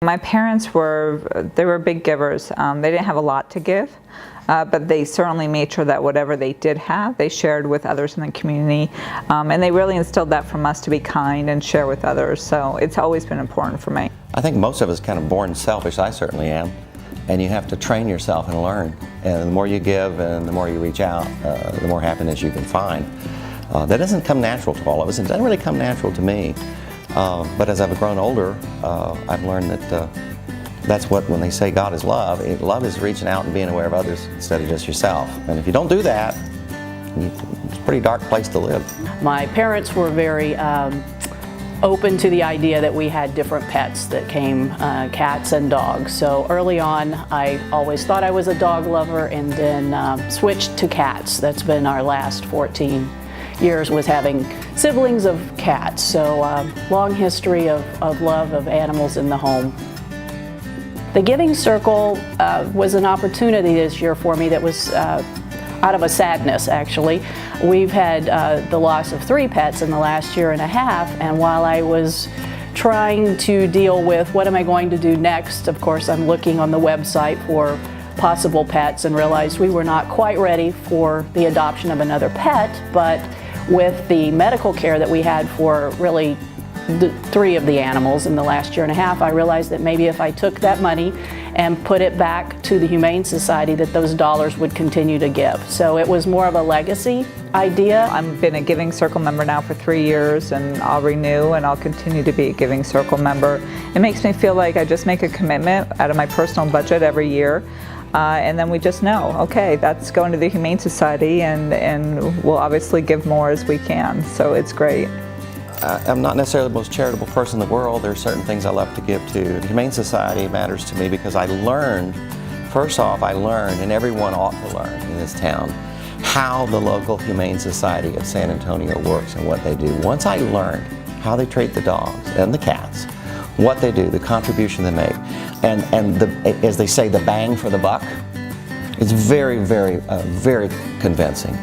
My parents they were big givers. They didn't have a lot to give, but they certainly made sure that whatever they did have, they shared with others in the community. And they really instilled that from us to be kind and share with others. So it's always been important for me. I think most of us kind of born selfish. I certainly am. And you have to train yourself and learn. And the more you give and the more you reach out, the more happiness you can find. That doesn't come natural to all of us. It doesn't really come natural to me. But as I've grown older, I've learned that that's what, when they say God is love, love is reaching out and being aware of others instead of just yourself. And if you don't do that, it's a pretty dark place to live. My parents were very open to the idea that we had different pets that came, cats and dogs. So early on, I always thought I was a dog lover and then switched to cats. That's been our last 14 years, was having siblings of cats. So long history of love of animals in the home. The Giving Circle was an opportunity this year for me that was out of a sadness, actually. We've had the loss of 3 pets in the last year and a half, and while I was trying to deal with what am I going to do next, of course I'm looking on the website for possible pets and realized we were not quite ready for the adoption of another pet, but with the medical care that we had for really 3 of the animals in the last year and a half, I realized that maybe if I took that money and put it back to the Humane Society, that those dollars would continue to give. So it was more of a legacy idea. I've been a Giving Circle member now for 3 years, and I'll renew and I'll continue to be a Giving Circle member. It makes me feel like I just make a commitment out of my personal budget every year. And then we just know, okay, that's going to the Humane Society, and we'll obviously give more as we can. So it's great. I'm not necessarily the most charitable person in the world. There are certain things I love to give to. The Humane Society matters to me because I learned, first off, and everyone ought to learn in this town, how the local Humane Society of San Antonio works and what they do. Once I learned how they treat the dogs and the cats, what they do, the contribution they make, and as they say, the bang for the buck, it's very, very, very convincing.